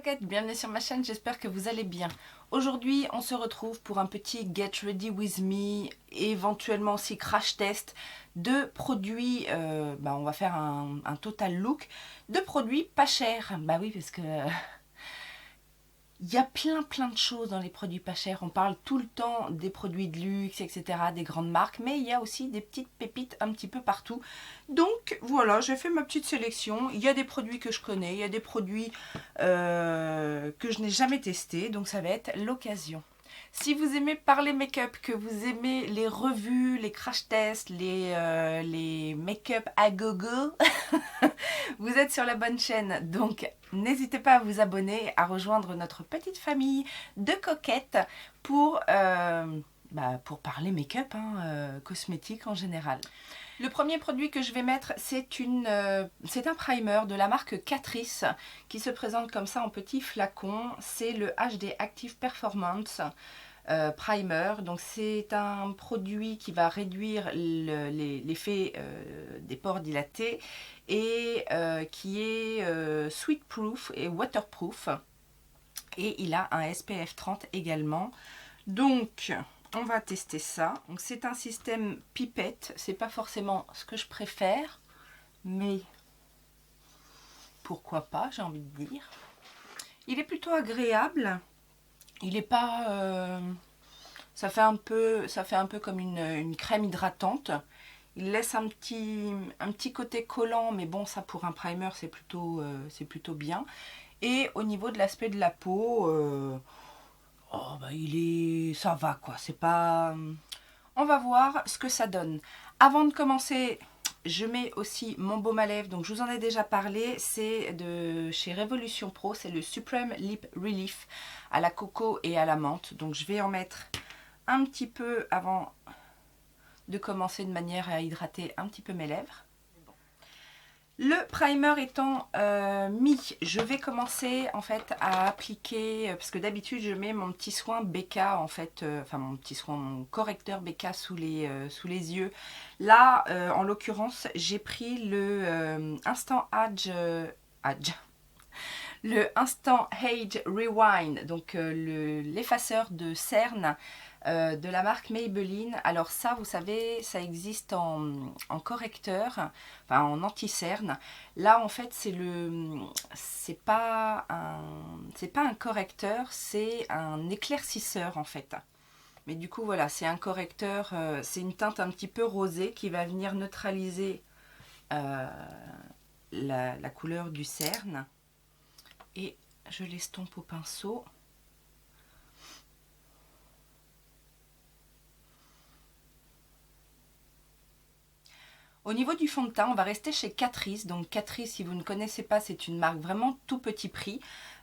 coquettes, bienvenue sur ma chaîne, j'espère que vous allez bien. Aujourd'hui, on se retrouve pour un petit Get Ready With Me, éventuellement aussi crash test de produits, on va faire un total look de produits pas chers. Bah oui, parce que il y a plein de choses dans les produits pas chers. On parle tout le temps des produits de luxe, etc., des grandes marques, mais il y a aussi des petites pépites un petit peu partout. Donc voilà, j'ai fait ma petite sélection. Il y a des produits que je connais, il y a des produits que je n'ai jamais testés, donc ça va être l'occasion. Si vous aimez parler make-up, que vous aimez les revues, les crash tests, les make-up à gogo, vous êtes sur la bonne chaîne. Donc n'hésitez pas à vous abonner, à rejoindre notre petite famille de coquettes pour parler make-up, cosmétique en général. Le premier produit que je vais mettre, c'est un primer de la marque Catrice qui se présente comme ça en petit flacon. C'est le HD Active Performance primer. Donc c'est un produit qui va réduire l'effet des pores dilatés et qui est sweat proof et waterproof. Et il a un SPF 30 également. Donc on va tester ça. Donc c'est un système pipette. C'est pas forcément ce que je préfère, mais pourquoi pas, j'ai envie de dire. Il est plutôt agréable. Il est pas... ça fait un peu comme une crème hydratante. Il laisse un petit côté collant, mais bon, ça pour un primer, c'est plutôt bien. Et au niveau de l'aspect de la peau, ça va quoi. C'est pas... On va voir ce que ça donne. Avant de commencer, je mets aussi mon baume à lèvres. Donc je vous en ai déjà parlé. C'est de chez Revolution Pro. C'est le Supreme Lip Relief à la coco et à la menthe. Donc je vais en mettre un petit peu avant de commencer de manière à hydrater un petit peu mes lèvres. Le primer étant mis, je vais commencer en fait à appliquer, parce que d'habitude je mets mon petit soin BK en fait, mon correcteur BK sous les yeux. Là, en l'occurrence, j'ai pris le Instant le Instant Age Rewind, donc l'effaceur de cerne de la marque Maybelline. Alors ça, vous savez, ça existe en correcteur, enfin en anti-cerne. Là, en fait, c'est pas un correcteur, c'est un éclaircisseur en fait. Mais du coup, voilà, c'est un correcteur, c'est une teinte un petit peu rosée qui va venir neutraliser la couleur du cerne. Et je l'estompe au pinceau. Au niveau du fond de teint, on va rester chez Catrice. Donc Catrice, si vous ne connaissez pas, c'est une marque vraiment tout petit prix.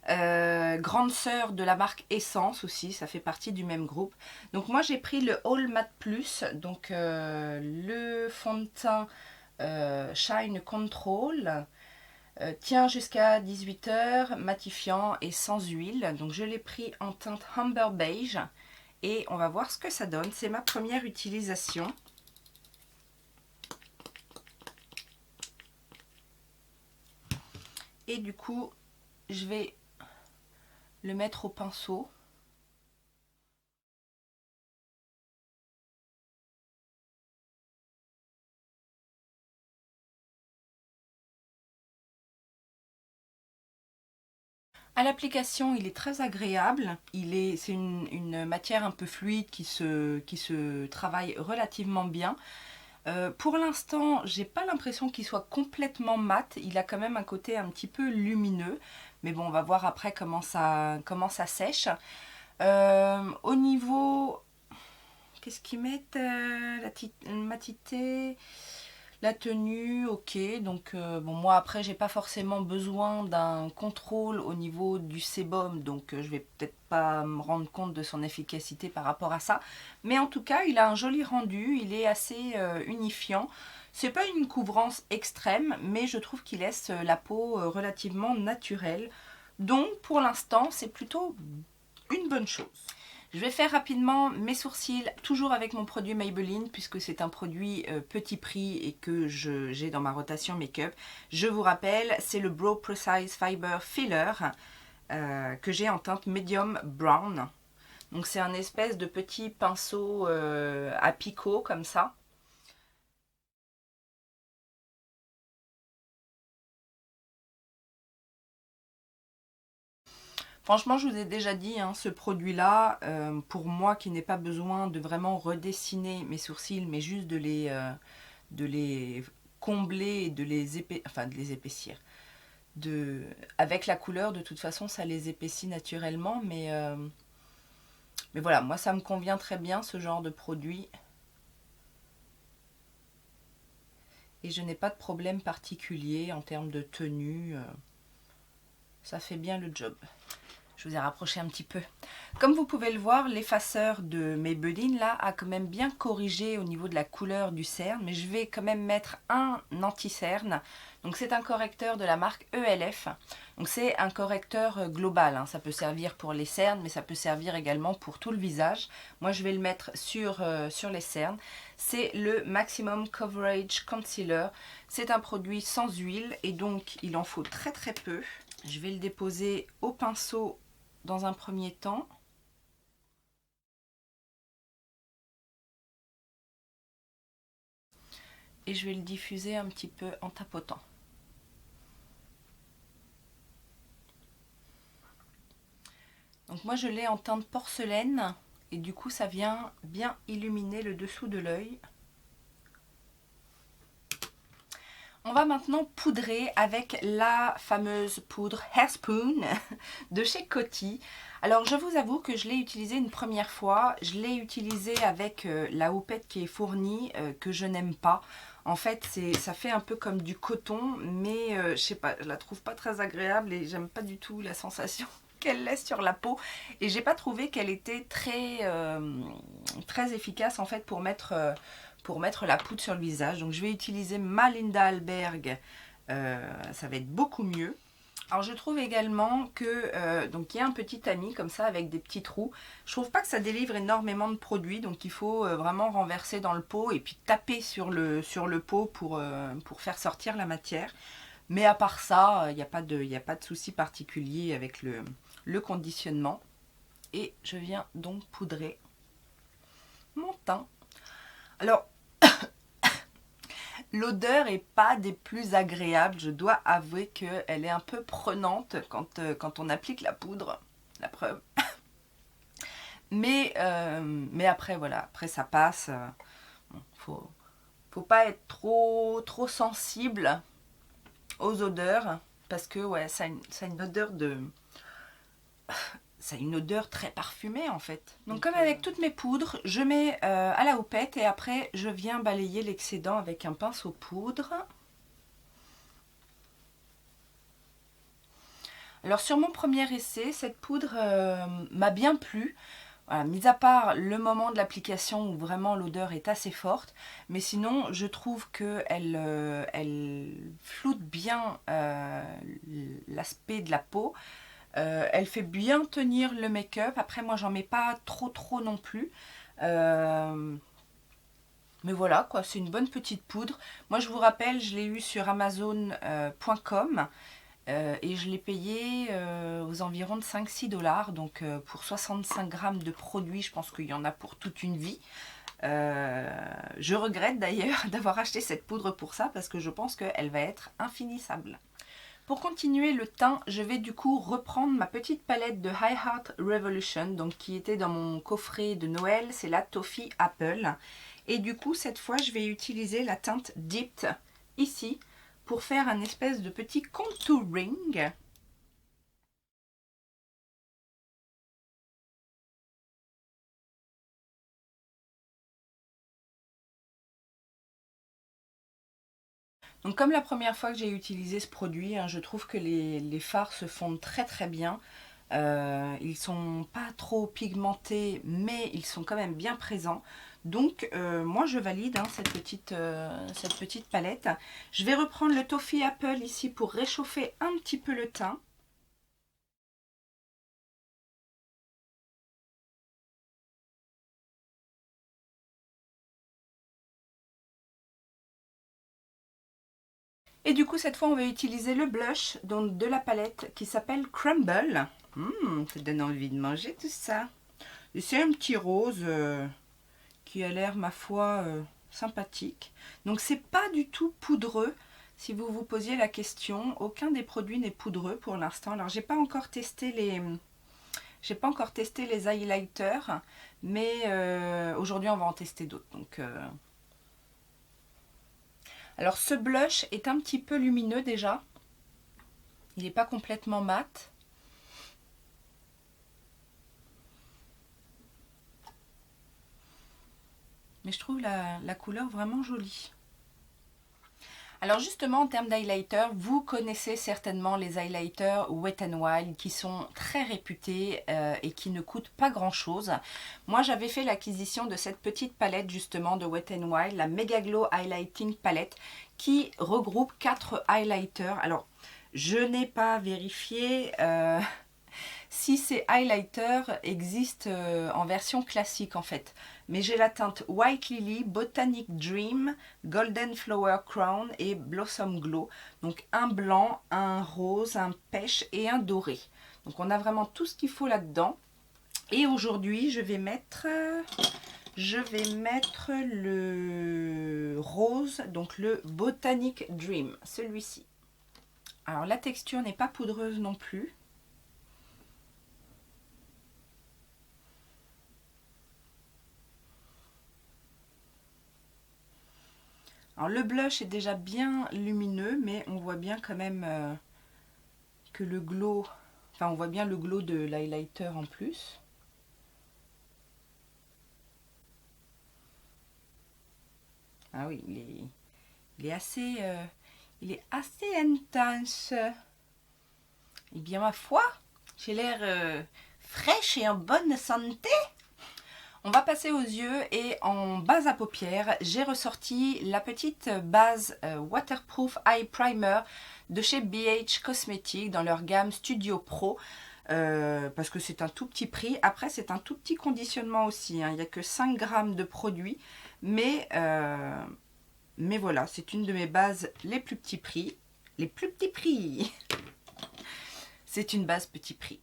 Grande sœur de la marque Essence aussi, ça fait partie du même groupe. Donc moi j'ai pris le All Matte Plus, donc le fond de teint Shine Control. Tient jusqu'à 18 h, matifiant et sans huile. Donc je l'ai pris en teinte Amber Beige. Et on va voir ce que ça donne. C'est ma première utilisation. Et du coup, je vais le mettre au pinceau. À l'application, il est très agréable. C'est une matière un peu fluide qui se travaille relativement bien. Pour l'instant, j'ai pas l'impression qu'il soit complètement mat. Il a quand même un côté un petit peu lumineux. Mais bon, on va voir après comment ça sèche. Au niveau... Qu'est-ce qu'ils mettent la matité, la tenue, ok. Donc, bon, moi après, j'ai pas forcément besoin d'un contrôle au niveau du sébum. Donc, je vais peut-être pas me rendre compte de son efficacité par rapport à ça. Mais en tout cas, il a un joli rendu. Il est assez unifiant. C'est pas une couvrance extrême, mais je trouve qu'il laisse la peau relativement naturelle. Donc, pour l'instant, c'est plutôt une bonne chose. Je vais faire rapidement mes sourcils, toujours avec mon produit Maybelline, puisque c'est un produit petit prix et que j'ai dans ma rotation make-up. Je vous rappelle, c'est le Brow Precise Fiber Filler. que j'ai en teinte Medium Brown. Donc c'est un espèce de petit pinceau à picot comme ça. Franchement, je vous ai déjà dit, hein, ce produit-là, pour moi qui n'ai pas besoin de vraiment redessiner mes sourcils, mais juste de les combler et de de les épaissir. Avec la couleur, de toute façon, ça les épaissit naturellement, mais voilà, moi ça me convient très bien ce genre de produit. Et je n'ai pas de problème particulier en termes de tenue. Ça fait bien le job. Je vous ai rapproché un petit peu. Comme vous pouvez le voir, l'effaceur de Maybelline là a quand même bien corrigé au niveau de la couleur du cerne, mais je vais quand même mettre un anti-cerne. Donc c'est un correcteur de la marque ELF. Donc c'est un correcteur global, hein. Ça peut servir pour les cernes, mais ça peut servir également pour tout le visage. Moi je vais le mettre sur les cernes. C'est le Maximum Coverage Concealer. C'est un produit sans huile et donc il en faut très très peu. Je vais le déposer au pinceau dans un premier temps. Et je vais le diffuser un petit peu en tapotant. Donc moi je l'ai en teinte porcelaine et du coup ça vient bien illuminer le dessous de l'œil. On va maintenant poudrer avec la fameuse poudre Hairspoon de chez Coty. Alors je vous avoue que je l'ai utilisée une première fois. Je l'ai utilisée avec la houppette qui est fournie, que je n'aime pas. En fait, ça fait un peu comme du coton, mais je sais pas, je la trouve pas très agréable et j'aime pas du tout la sensation qu'elle laisse sur la peau. Et j'ai pas trouvé qu'elle était très efficace en fait pour mettre la poudre sur le visage. Donc je vais utiliser ma Linda Alberg, ça va être beaucoup mieux. Alors je trouve également que donc il y a un petit tamis comme ça avec des petits trous. Je trouve pas que ça délivre énormément de produits, donc il faut vraiment renverser dans le pot et puis taper sur le pot pour faire sortir la matière. Mais à part ça, il n'y a pas de souci particulier avec le conditionnement. Et je viens donc poudrer mon teint. Alors l'odeur est pas des plus agréables, je dois avouer qu'elle est un peu prenante quand on applique la poudre, la preuve. Mais après, voilà, après ça passe. Bon, faut pas être trop sensible aux odeurs, parce que ouais, ça a une odeur de... Ça a une odeur très parfumée en fait. Donc comme avec toutes mes poudres, je mets à la houppette et après je viens balayer l'excédent avec un pinceau poudre. Alors sur mon premier essai, cette poudre m'a bien plu. Voilà, mis à part le moment de l'application où vraiment l'odeur est assez forte, mais sinon je trouve qu'elle elle floute bien l'aspect de la peau. Elle fait bien tenir le make-up. Après moi j'en mets pas trop non plus. Mais voilà quoi, c'est une bonne petite poudre. Moi je vous rappelle, je l'ai eu sur Amazon.com. Et je l'ai payé aux environs de 5-6 $. Donc pour 65 grammes de produits, je pense qu'il y en a pour toute une vie. Je regrette d'ailleurs d'avoir acheté cette poudre pour ça parce que je pense qu'elle va être infinissable. Pour continuer le teint, je vais du coup reprendre ma petite palette de High Heart Revolution, donc qui était dans mon coffret de Noël, c'est la Toffee Apple. Et du coup, cette fois, je vais utiliser la teinte Dipped ici pour faire un espèce de petit contouring. Donc comme la première fois que j'ai utilisé ce produit, hein, je trouve que les fards se fondent très bien. Ils sont pas trop pigmentés, mais ils sont quand même bien présents. Donc moi je valide hein, cette petite palette. Je vais reprendre le Toffee Apple ici pour réchauffer un petit peu le teint. Et du coup cette fois on va utiliser le blush donc, de la palette qui s'appelle Crumble. Ça donne envie de manger tout ça. Et c'est un petit rose qui a l'air, ma foi, sympathique. Donc c'est pas du tout poudreux. Si vous vous posiez la question, aucun des produits n'est poudreux pour l'instant. Alors j'ai pas encore testé les highlighters, mais aujourd'hui on va en tester d'autres. Donc alors ce blush est un petit peu lumineux déjà. Il n'est pas complètement mat. Mais je trouve la couleur vraiment jolie. Alors justement, en termes d'highlighter, vous connaissez certainement les highlighters Wet n Wild qui sont très réputés et qui ne coûtent pas grand chose. Moi, j'avais fait l'acquisition de cette petite palette justement de Wet n Wild, la Mega Glow Highlighting Palette, qui regroupe 4 highlighters. Alors, je n'ai pas vérifié si ces highlighters existent en version classique en fait. Mais j'ai la teinte White Lily, Botanic Dream, Golden Flower Crown et Blossom Glow. Donc un blanc, un rose, un pêche et un doré. Donc on a vraiment tout ce qu'il faut là-dedans. Et aujourd'hui je vais mettre le rose, donc le Botanic Dream, celui-ci. Alors la texture n'est pas poudreuse non plus. Alors le blush est déjà bien lumineux, mais on voit bien quand même que le glow, enfin on voit bien le glow de l'highlighter en plus. Ah oui, il est assez intense. Eh bien ma foi, j'ai l'air fraîche et en bonne santé. On va passer aux yeux et en base à paupières, j'ai ressorti la petite base Waterproof Eye Primer de chez BH Cosmetics dans leur gamme Studio Pro. Parce que c'est un tout petit prix. Après, c'est un tout petit conditionnement aussi. Hein. Il n'y a que 5 grammes de produit. Mais voilà, c'est une de mes bases les plus petits prix. Les plus petits prix. C'est une base petit prix.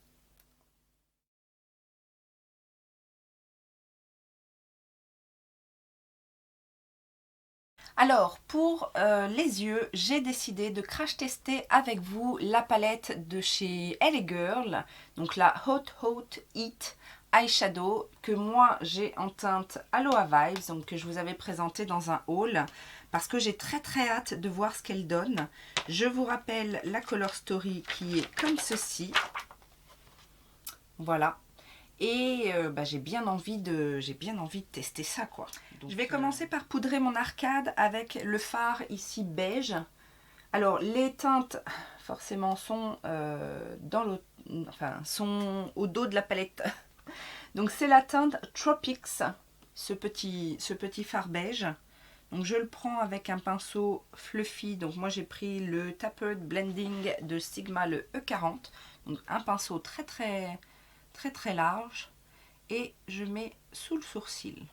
Alors, pour les yeux, j'ai décidé de crash tester avec vous la palette de chez LA Girl, donc la Hot Heat Eyeshadow, que moi j'ai en teinte Aloha Vibes, donc que je vous avais présenté dans un haul, parce que j'ai très hâte de voir ce qu'elle donne. Je vous rappelle la Color Story qui est comme ceci. Voilà. Et j'ai bien envie de tester ça quoi. Donc, je vais commencer par poudrer mon arcade avec le fard ici beige. Alors les teintes forcément sont sont au dos de la palette. Donc c'est la teinte Tropics, ce petit fard beige. Donc je le prends avec un pinceau fluffy. Donc moi j'ai pris le Tapered Blending de Sigma, le E40. Donc un pinceau très large et je mets sous le sourcil.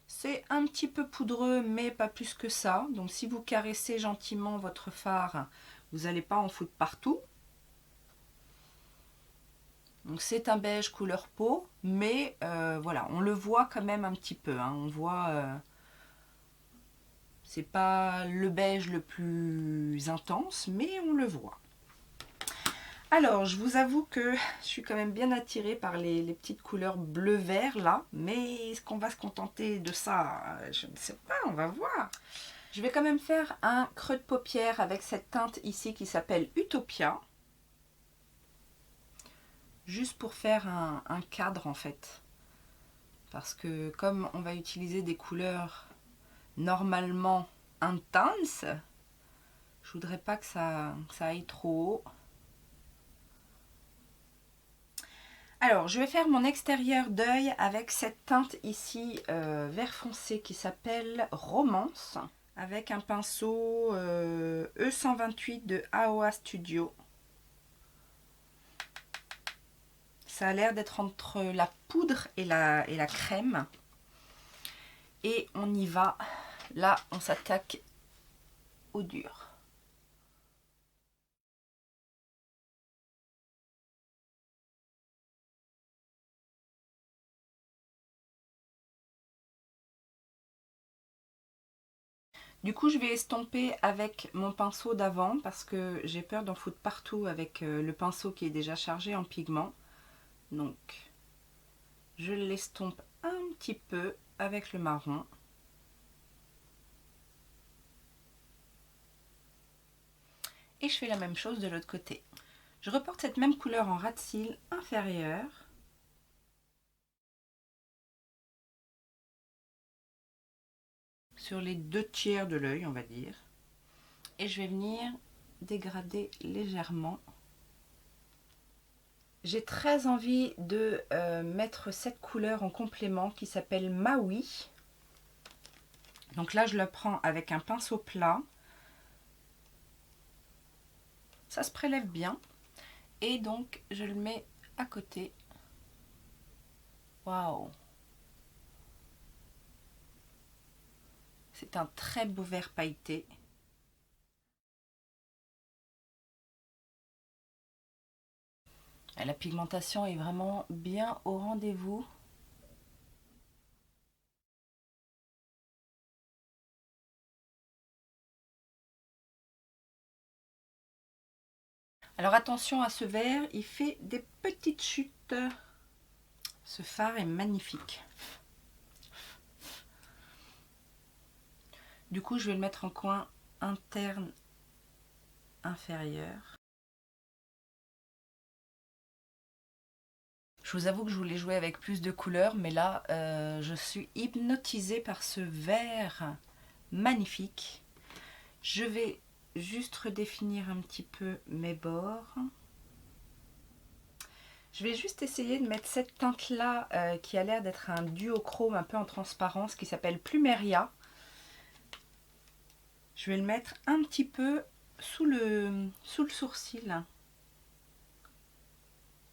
C'est un petit peu poudreux mais pas plus que ça, donc si vous caressez gentiment votre fard, vous n'allez pas en foutre partout. Donc c'est un beige couleur peau, mais voilà, on le voit quand même un petit peu, hein. On voit, c'est pas le beige le plus intense, mais on le voit. Alors, je vous avoue que je suis quand même bien attirée par les petites couleurs bleu-vert là. Mais est-ce qu'on va se contenter de ça? Je ne sais pas, on va voir. Je vais quand même faire un creux de paupière avec cette teinte ici qui s'appelle Utopia. Juste pour faire un cadre en fait. Parce que comme on va utiliser des couleurs normalement intenses, je voudrais pas que ça aille trop haut. Alors, je vais faire mon extérieur d'œil avec cette teinte ici vert foncé qui s'appelle Romance, avec un pinceau E128 de AOA Studio. Ça a l'air d'être entre la poudre et la crème. Et on y va. Là, on s'attaque au dur. Du coup, je vais estomper avec mon pinceau d'avant parce que j'ai peur d'en foutre partout avec le pinceau qui est déjà chargé en pigment. Donc, je l'estompe un petit peu avec le marron. Et je fais la même chose de l'autre côté. Je reporte cette même couleur en ras de cils inférieur. Sur les 2/3 de l'œil, on va dire. Et je vais venir dégrader légèrement. J'ai très envie de mettre cette couleur en complément qui s'appelle Maui. Donc là, je la prends avec un pinceau plat. Ça se prélève bien. Et donc, je le mets à côté. Waouh! C'est un très beau vert pailleté. La pigmentation est vraiment bien au rendez-vous. Alors attention à ce vert, il fait des petites chutes. Ce fard est magnifique. Du coup, je vais le mettre en coin interne inférieur. Je vous avoue que je voulais jouer avec plus de couleurs, mais là, je suis hypnotisée par ce vert magnifique. Je vais juste redéfinir un petit peu mes bords. Je vais juste essayer de mettre cette teinte-là qui a l'air d'être un duochrome un peu en transparence qui s'appelle Plumeria. Je vais le mettre un petit peu sous le sourcil.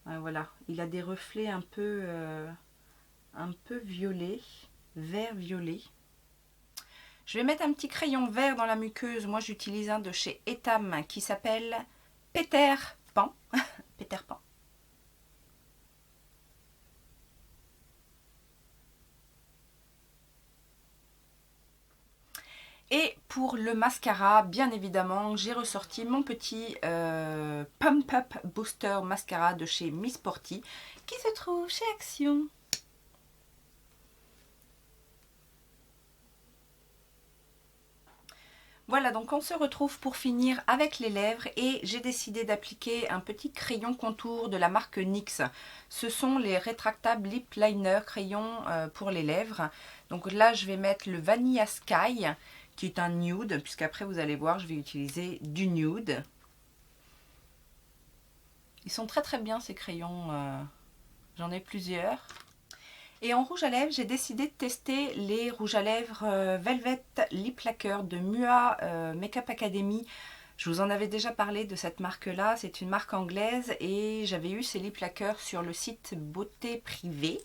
Voilà, il a des reflets un peu violet, vert violet. Je vais mettre un petit crayon vert dans la muqueuse. Moi, j'utilise un de chez Etam qui s'appelle Peter Pan. Peter Pan. Et pour le mascara, bien évidemment, j'ai ressorti mon petit Pump Up Booster Mascara de chez Miss Porty qui se trouve chez Action. Voilà, donc on se retrouve pour finir avec les lèvres et j'ai décidé d'appliquer un petit crayon contour de la marque NYX. Ce sont les rétractables lip liner crayons pour les lèvres. Donc là, je vais mettre le Vanilla Sky qui est un nude, puisqu'après vous allez voir, je vais utiliser du nude. Ils sont très très bien ces crayons, j'en ai plusieurs. Et en rouge à lèvres, j'ai décidé de tester les rouges à lèvres Velvet Lip Lacquer de Mua Makeup Academy. Je vous en avais déjà parlé de cette marque-là, c'est une marque anglaise et j'avais eu ces lip lacquers sur le site Beauté Privée.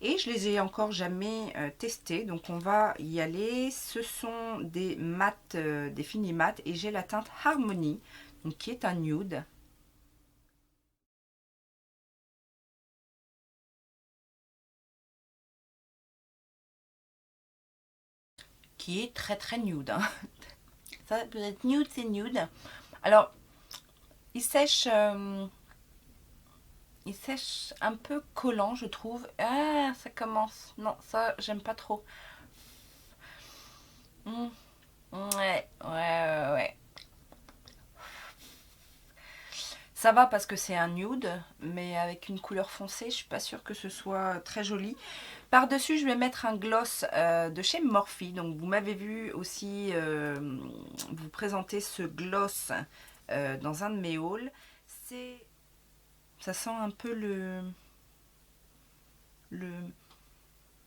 Et je les ai encore jamais testés, donc on va y aller. Ce sont des mat, des fini mat et j'ai la teinte Harmony, donc qui est un nude. Qui est très très nude. Hein. Ça peut être nude, c'est nude. Alors, il sèche un peu collant, je trouve. Ah, ça commence. Non, ça, j'aime pas trop. Ouais. Ça va parce que c'est un nude, mais avec une couleur foncée, je suis pas sûre que ce soit très joli. Par-dessus, je vais mettre un gloss de chez Morphe. Donc, vous m'avez vu aussi vous présenter ce gloss dans un de mes hauls. Ça sent un peu un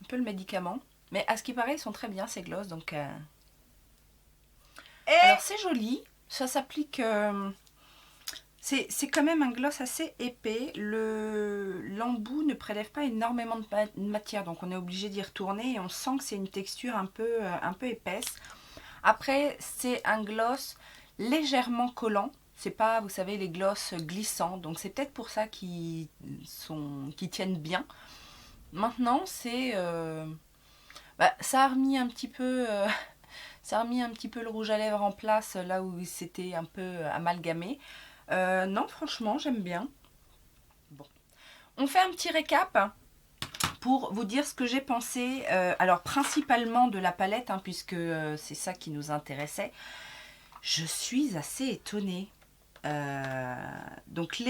peu le médicament. Mais à ce qui paraît, ils sont très bien ces gloss. Donc, alors, c'est joli. Ça s'applique... c'est quand même un gloss assez épais. L'embout ne prélève pas énormément de matière. Donc, on est obligé d'y retourner. Et on sent que c'est une texture un peu épaisse. Après, c'est un gloss légèrement collant. C'est pas, vous savez, les gloss glissants. Donc, c'est peut-être pour ça qu'ils tiennent bien. Maintenant, c'est... ça a remis un petit peu Ça a remis un petit peu le rouge à lèvres en place là où c'était un peu amalgamé. Non, franchement, j'aime bien. Bon. On fait un petit récap pour vous dire ce que j'ai pensé. Alors, principalement de la palette, hein, puisque c'est ça qui nous intéressait. Je suis assez étonnée. Donc,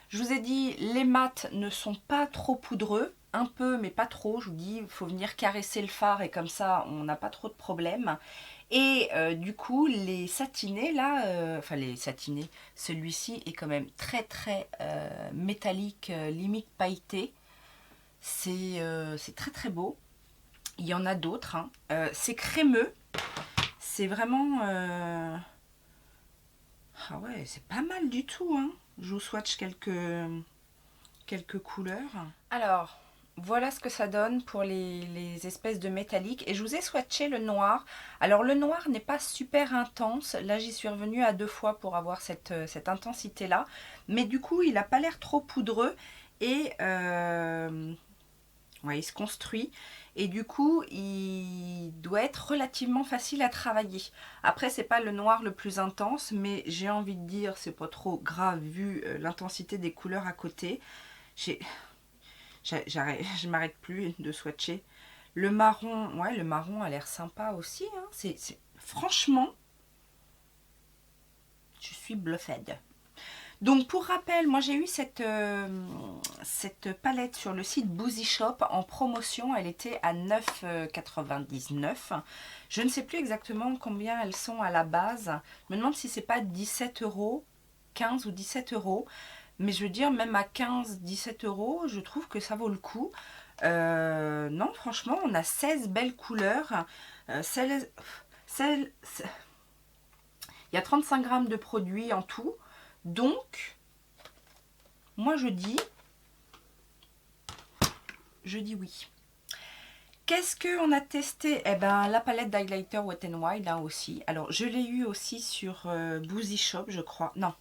je vous ai dit, les mats ne sont pas trop poudreux. Un peu, mais pas trop. Je vous dis, il faut venir caresser le fard et comme ça, on n'a pas trop de problèmes. Et du coup, les satinés, là, enfin les satinés, celui-ci est quand même très très métallique, limite pailleté. C'est très très beau. Il y en a d'autres. Hein. C'est crémeux. C'est vraiment... Ah ouais, c'est pas mal du tout. Hein. Je vous swatch quelques couleurs. Alors, voilà ce que ça donne pour les espèces de métalliques. Et je vous ai swatché le noir. Alors, le noir n'est pas super intense. Là, j'y suis revenue à 2 fois pour avoir cette intensité-là. Mais du coup, il n'a pas l'air trop poudreux. Et ouais, il se construit. Et du coup, il doit être relativement facile à travailler. Après, c'est pas le noir le plus intense. Mais j'ai envie de dire, c'est pas trop grave vu l'intensité des couleurs à côté. Je m'arrête plus de swatcher. Le marron, ouais, le marron a l'air sympa aussi. Hein. Franchement, je suis bluffée. Donc, pour rappel, moi j'ai eu cette palette sur le site Boozy Shop en promotion. Elle était à 9,99 €. Je ne sais plus exactement combien elles sont à la base. Je me demande si c'est pas 17 €, 15 ou 17 €. Mais je veux dire, même à 15-17 €, je trouve que ça vaut le coup. Non, franchement, on a 16 belles couleurs. Il y a 35 grammes de produits en tout. Donc, moi je dis oui. Qu'est-ce qu'on a testé? Eh ben, la palette d'highlighter Wet n Wild, là aussi. Alors, je l'ai eu aussi sur Boozy Shop, je crois. Non,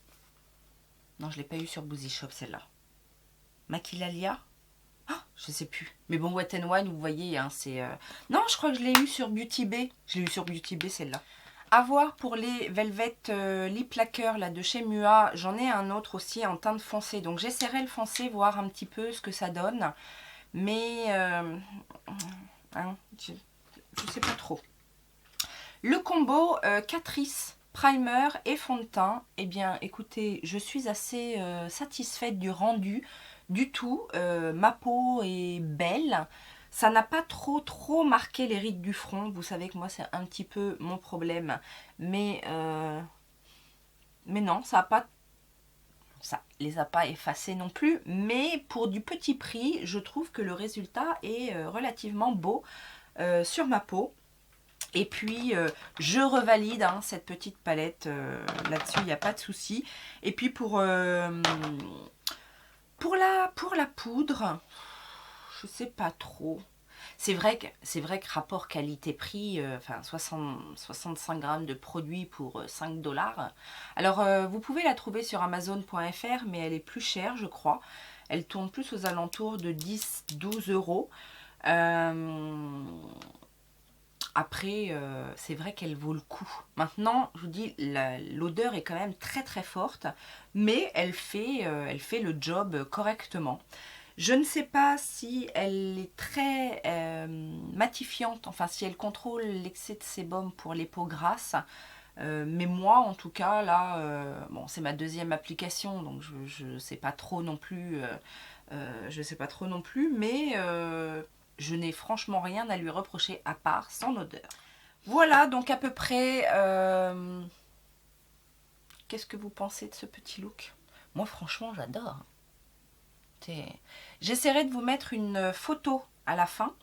je ne l'ai pas eu sur Boozy Shop, celle-là. Maquillalia? Je sais plus. Mais bon, Wet n Wild, vous voyez, hein, c'est... Non, je crois que je l'ai eu sur Beauty Bay. Je l'ai eu sur Beauty Bay, celle-là. À voir pour les Velvet Lip Lacquer là, de chez Mua. J'en ai un autre aussi en teinte foncée. Donc, j'essaierai le foncé, voir un petit peu ce que ça donne. Mais... hein, je sais pas trop. Le combo Catrice primer et fond de teint. Eh bien, écoutez, je suis assez satisfaite du rendu. Du tout, ma peau est belle. Ça n'a pas trop marqué les rides du front. Vous savez que moi, c'est un petit peu mon problème. Mais non, ça les a pas effacés non plus. Mais pour du petit prix, je trouve que le résultat est relativement beau sur ma peau. Et puis, je revalide hein, cette petite palette. Là-dessus, il n'y a pas de souci. Et puis, pour la poudre, je sais pas trop. C'est vrai que rapport qualité-prix, enfin 65 grammes de produits pour 5 $. Alors, vous pouvez la trouver sur Amazon.fr, mais elle est plus chère, je crois. Elle tourne plus aux alentours de 10-12 €. Après, c'est vrai qu'elle vaut le coup. Maintenant, je vous dis, l'odeur est quand même très forte, mais elle fait le job correctement. Je ne sais pas si elle est très matifiante, enfin si elle contrôle l'excès de sébum pour les peaux grasses. Mais moi, en tout cas, là, bon, c'est ma deuxième application, donc je ne sais pas trop non plus. Mais je n'ai franchement rien à lui reprocher à part son odeur. Voilà, donc à peu près. Qu'est-ce que vous pensez de ce petit look? Moi, franchement, j'adore. J'essaierai de vous mettre une photo à la fin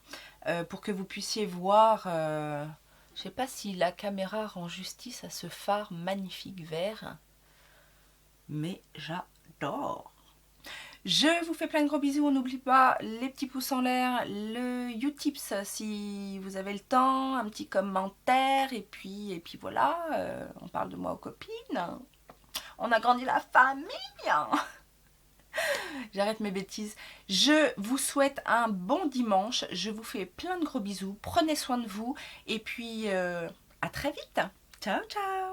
pour que vous puissiez voir. Je ne sais pas si la caméra rend justice à ce phare magnifique vert, mais j'adore. Je vous fais plein de gros bisous. On n'oublie pas les petits pouces en l'air, le Utips si vous avez le temps, un petit commentaire et puis voilà. On parle de moi aux copines. On a grandi la famille. J'arrête mes bêtises. Je vous souhaite un bon dimanche. Je vous fais plein de gros bisous. Prenez soin de vous. Et puis, à très vite. Ciao, ciao.